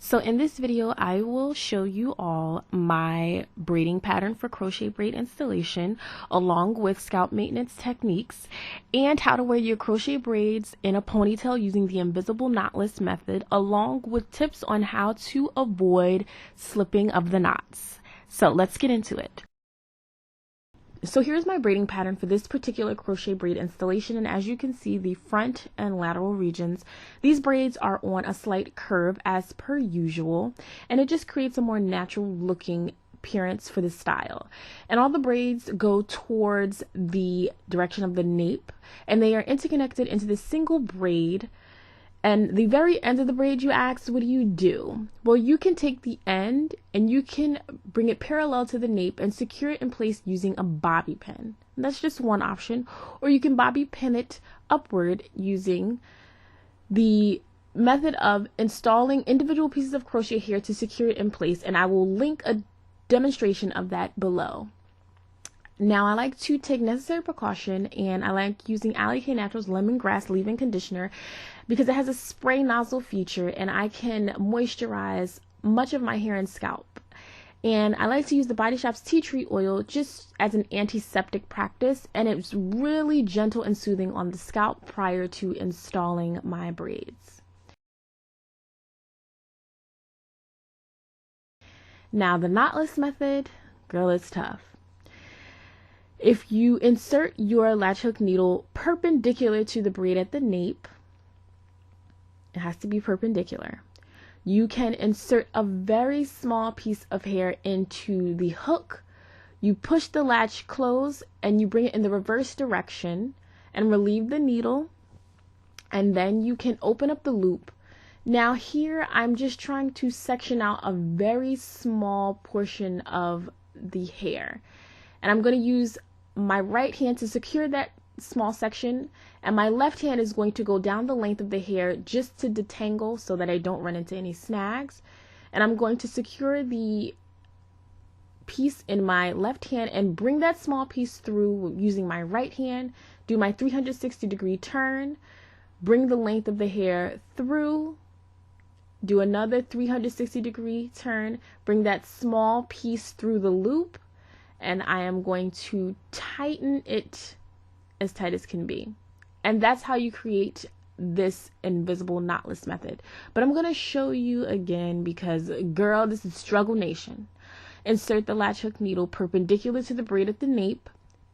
So in this video, I will show you all my braiding pattern for crochet braid installation, along with scalp maintenance techniques, and how to wear your crochet braids in a ponytail using the invisible knotless method, along with tips on how to avoid slipping of the knots. So let's get into it. So here's my braiding pattern for this particular crochet braid installation, and as you can see, the front and lateral regions, these braids are on a slight curve as per usual, and it just creates a more natural looking appearance for the style. And all the braids go towards the direction of the nape, and they are interconnected into this single braid. And the very end of the braid, you asked, what do you do? Well, you can take the end and you can bring it parallel to the nape and secure it in place using a bobby pin. And that's just one option. Or you can bobby pin it upward using the method of installing individual pieces of crochet here to secure it in place. And I will link a demonstration of that below. Now, I like to take necessary precaution, and I like using Ally K Naturals Lemongrass Leave-In Conditioner because it has a spray nozzle feature and I can moisturize much of my hair and scalp. And I like to use the Body Shop's tea tree oil just as an antiseptic practice, and it's really gentle and soothing on the scalp prior to installing my braids. Now, the knotless method, girl, it's tough. If you insert your latch hook needle perpendicular to the braid at the nape, it has to be perpendicular. You can insert a very small piece of hair into the hook. You push the latch close and you bring it in the reverse direction and relieve the needle. And then you can open up the loop. Now here, I'm just trying to section out a very small portion of the hair. And I'm going to use my right hand to secure that small section, and my left hand is going to go down the length of the hair just to detangle so that I don't run into any snags. And I'm going to secure the piece in my left hand and bring that small piece through using my right hand, do my 360-degree turn, bring the length of the hair through, do another 360-degree turn, bring that small piece through the loop, and I am going to tighten it as tight as can be. And that's how you create this invisible knotless method. But I'm going to show you again because, girl, this is Struggle Nation. Insert the latch hook needle perpendicular to the braid at the nape.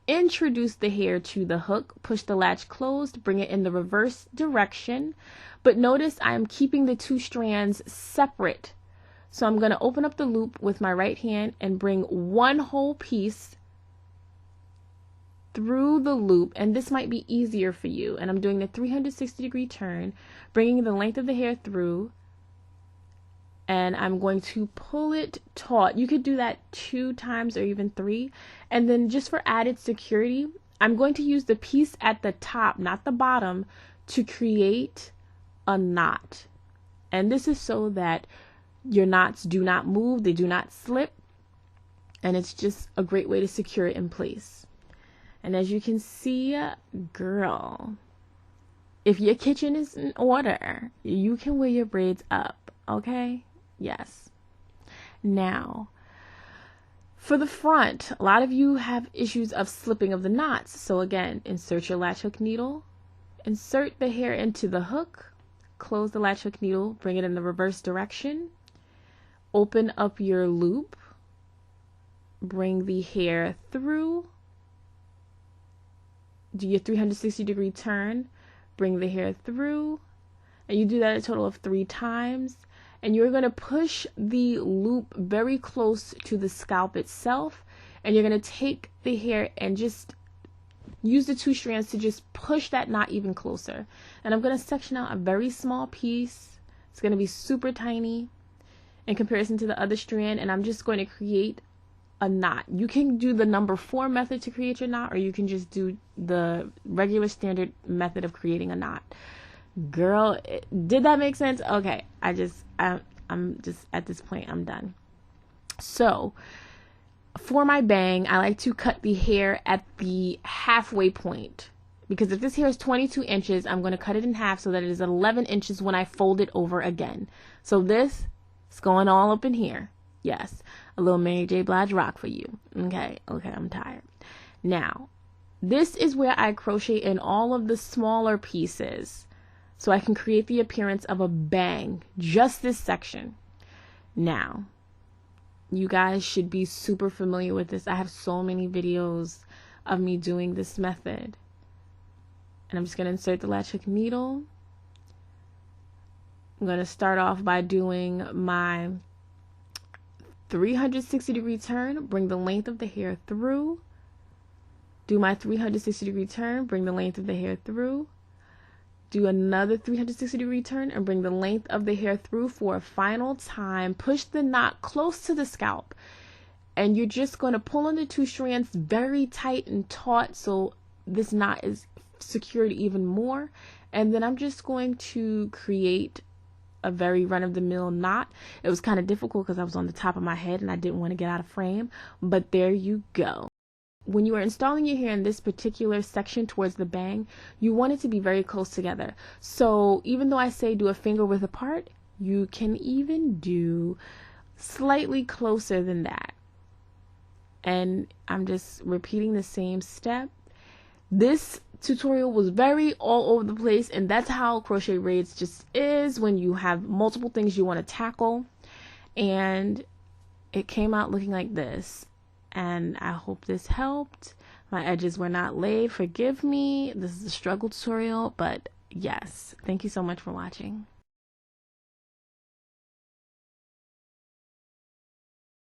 Introduce the hair to the hook. Push the latch closed. Bring it in the reverse direction. But notice I am keeping the two strands separate. So I'm going to open up the loop with my right hand and bring one whole piece through the loop, and this might be easier for you. And I'm doing the 360-degree turn, bringing the length of the hair through, and I'm going to pull it taut. You could do that 2 times or even 3. And then just for added security, I'm going to use the piece at the top, not the bottom, to create a knot. And this is so that your knots do not move, they do not slip, and it's just a great way to secure it in place. And as you can see, girl, if your kitchen is in order, you can wear your braids up, okay? Yes. Now, for the front, a lot of you have issues of slipping of the knots. So again, insert your latch hook needle, insert the hair into the hook, close the latch hook needle, bring it in the reverse direction, open up your loop, bring the hair through, do your 360-degree turn, bring the hair through, and you do that a total of 3 times. And you're going to push the loop very close to the scalp itself, and you're going to take the hair and just use the 2 strands to just push that knot even closer. And I'm going to section out a very small piece. It's going to be super tiny in comparison to the other strand, and I'm just going to create a knot. You can do the number 4 method to create your knot, or you can just do the regular standard method of creating a knot. Girl, did that make sense? Okay, I'm just at this point, I'm done. So for my bang, I like to cut the hair at the halfway point, because if this hair is 22 inches, I'm going to cut it in half so that it is 11 inches when I fold it over again. So this It's going all up in here. Yes, a little Mary J. Blige rock for you. Okay, I'm tired. Now, this is where I crochet in all of the smaller pieces so I can create the appearance of a bang, just this section. Now, you guys should be super familiar with this. I have so many videos of me doing this method. And I'm just going to insert the latch hook needle. I'm going to start off by doing my 360-degree turn, bring the length of the hair through. Do my 360-degree turn, bring the length of the hair through. Do another 360-degree turn and bring the length of the hair through for a final time. Push the knot close to the scalp. And you're just going to pull on the 2 strands very tight and taut so this knot is secured even more. And then I'm just going to create a very run-of-the-mill knot. It was kind of difficult because I was on the top of my head and I didn't want to get out of frame. But there you go. When you are installing your hair in this particular section towards the bang, you want it to be very close together. So even though I say do a finger width apart, you can even do slightly closer than that. And I'm just repeating the same step. This tutorial was very all over the place, and that's how crochet braids just is when you have multiple things you want to tackle. And it came out looking like this. And I hope this helped. My edges were not laid. Forgive me. This is a struggle tutorial, but yes. Thank you so much for watching.